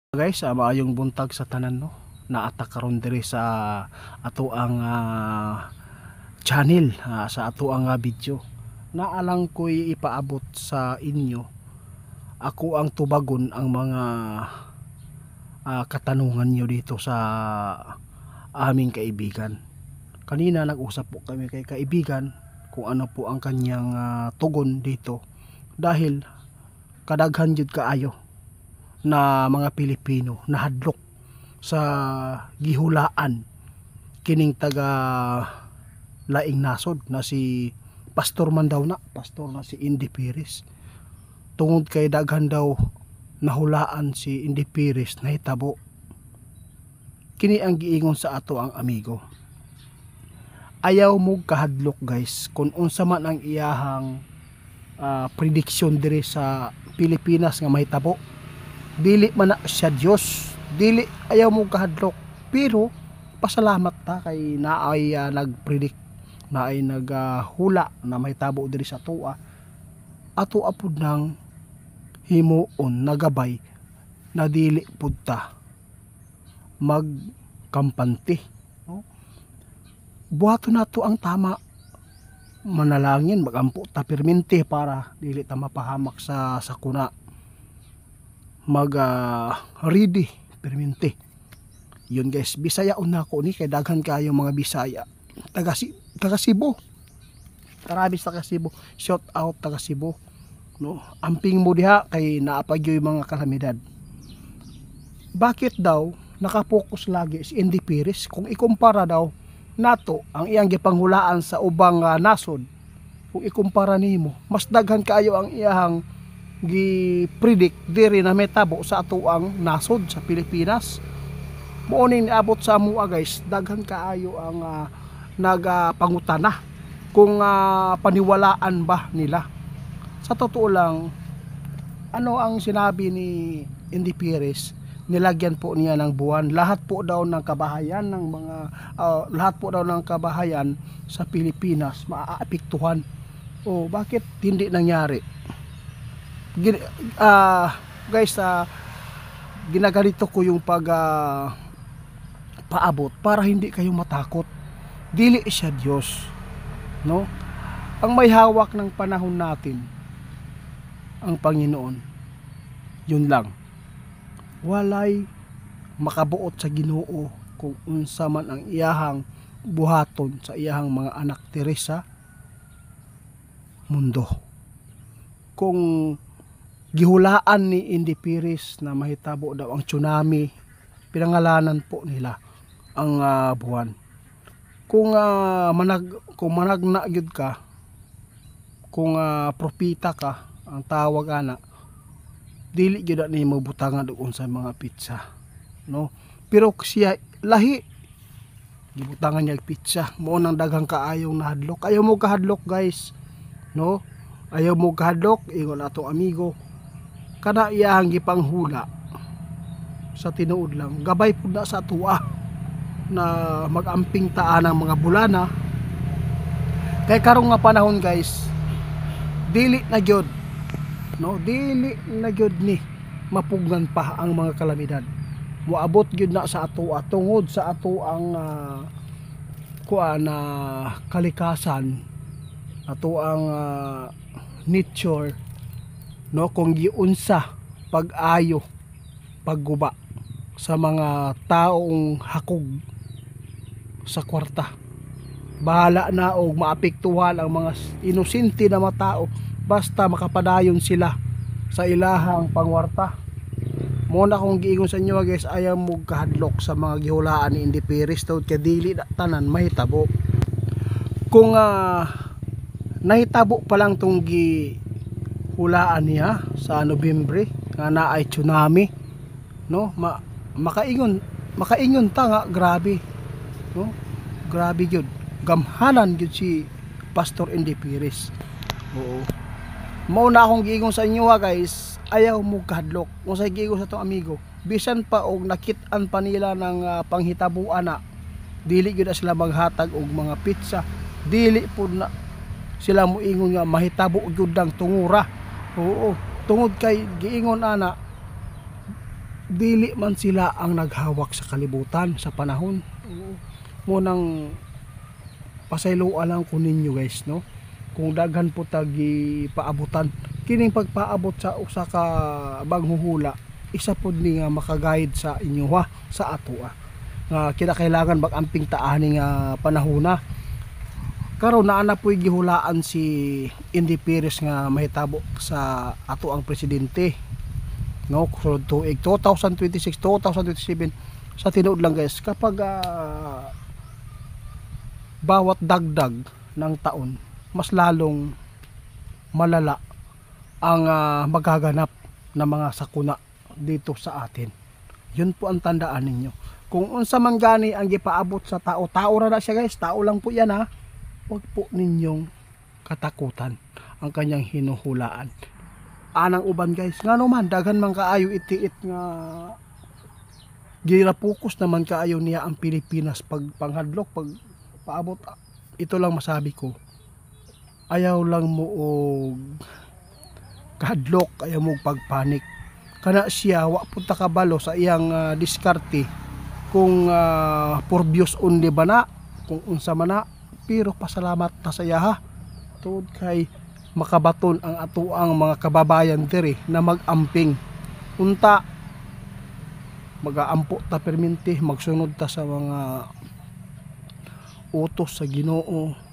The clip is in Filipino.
Guys, maayong buntag sa tanan no. Naatak karon diri sa ato ang channel, sa ato ang video. Naalang ko'y ipaabot sa inyo. Ako ang tubagon ang mga katanungan nyo dito sa aming kaibigan. Kanina nag-usap po kami kay kaibigan kung ano po ang kanyang tugon dito, dahil kadaghan jud kaayo na mga Pilipino nahadlok sa gihulaan kining taga laing nasod na si pastor man daw na, pastor na si Indy Perez. Tungod kay daghan daw nahulaan si Indy Perez na hitabo. Kini ang giingon sa ato ang amigo. Ayaw mo kahadlok guys kung unsa man ang iyahang prediction diri sa Pilipinas nga mahitabo. Dili man na siya Dios, dili ayaw mo kahadlok, pero pasalamat ta kay naay nagpredict, naay naghula na mahitabo diri sa tuwa. Ato apud nang himuon nagabay na dili pud ta magkampante, no? Buhaton nato ang tama, manalangin, magampo ta permente para dili ta mapahamak sa sakuna, ready permente. Yun guys, Bisaya una ko ni kay daghan kayo mga Bisaya taga Cebu. Karabis taga Cebu. Shout out taga Cebu, no? Amping mo diha kay naapagyo yung mga kalamidad. Bakit daw nakapokus lagi si Indy Perez kung ikumpara daw nato ang iyang gipanghulaan sa ubang nasod? Kung ikumpara nimo, mas daghan kayo ang iyang gi-predict diri na metabo sa atuang nasod sa Pilipinas. Mooning niabot sa mua guys, daghan kaayo ang nagapangutana kung paniwalaan ba nila. Sa totoo lang, ano ang sinabi ni Indy Perez, nilagyan po niya ng buwan. Lahat po daw ng kabahayan ng mga lahat po daw ng kabahayan sa Pilipinas maaapektuhan. O bakit hindi nangyari? Guys, ginaganito ko yung paabot para hindi kayo matakot. Dili siya Diyos, no? Ang may hawak ng panahon natin ang Panginoon. Yun lang. Walay makabuot sa Ginoo kung unsa man ang iyahang buhaton sa iyahang mga anak diri sa mundo. Kung gihulaan ni Indy Perez na mahitabo daw ang tsunami, pinangalanan po nila ang buwan. Kung managna gyud ka, kung propita ka, ang tawag ana, dili gyud ni mabutangan doon sa mga pizza, no? Pero siya lahi gibutangan niya pizza, mo nang daghang kaayong nahadlok. Ayaw mo kahadlok guys, no? Ayaw mo kahadlok, ingon ato amigo. Kana iyang gipanghula sa tinuod lang, gabay pud na sa tuwa na magamping taan ang mga bulana. Kay karong nga panahon guys, dili na gyud, no? Dili na gyud ni mapugnan pa ang mga kalamidad. Moabot gyud na sa ato tungod sa ato ang kalikasan, ato ang nature, no? Kung giunsa pag-ayo, pagguba sa mga taong hakog sa kwarta, bahala na og maapektuhan ang mga inosente na mga tao basta makapadayon sila sa ilahang pangwarta. Muna kung giingon sa inyo guys, ayaw mo kahadlok sa mga gihulaan ni Indy Perez tawd kay dili tanan mahitabo. Kung nahitabo pa lang tong hulaan niya sa Nobyembre nga naay tsunami, no? Makaingon ta nga grabe, no? Grabe gyud, gamhanan gyud si Pastor Indy Perez. Oo, mao na akong giingon sa inyo guys, ayaw mo kahadlok. Kung sa giingon sa tong amigo, bisan pa og nakit-an pa nila ng panghitabuan na dili gyud sila maghatag og mga pizza, dili pud na sila moingon nga mahitabo gyud ang tungura. Oo, tungod kay giingon ana dili man sila ang naghawak sa kalibutan sa panahon. Munang pasayloa lang ko ninyo guys, no, kung daghan po tagi paabutan kining pagpaabot sa usa ka banghuhula, isa pod ni nga makaguide sa inyo ha, sa ato nga kinakailangan mag-amping taani nga panahona. Karon naa na po'y gihulaan si Indy Perez nga mahitabo sa ato ang presidente, no, sulod tuig 2026 2027. Sa tinuod lang guys, kapag bawat dagdag ng taon mas lalong malala ang magaganap na mga sakuna dito sa atin. Yun po ang tandaan ninyo. Kung unsa man gani ang gipaabot sa tao, tao ra na siya guys, tao lang po yan ha. Huwag po ninyong katakutan ang kanyang hinuhulaan. Anang uban guys, nga naman daghan man kaayo itiit nga girapokus naman kaayo niya ang Pilipinas pag panghadlok, pag paabot. Ito lang masabi ko, ayaw lang mo og kahadlok, ayaw mo pagpanik. Kana siya wa punta kabalo sa iyang diskarte kung for views only ba na, kung unsa man na, pero pasalamat ta sa iya ha, tungod kay makabaton ang ato ang mga kababayan diri na mag-amping unta, mag-aampo ta perminti, magsunod ta sa mga utos sa Ginoo.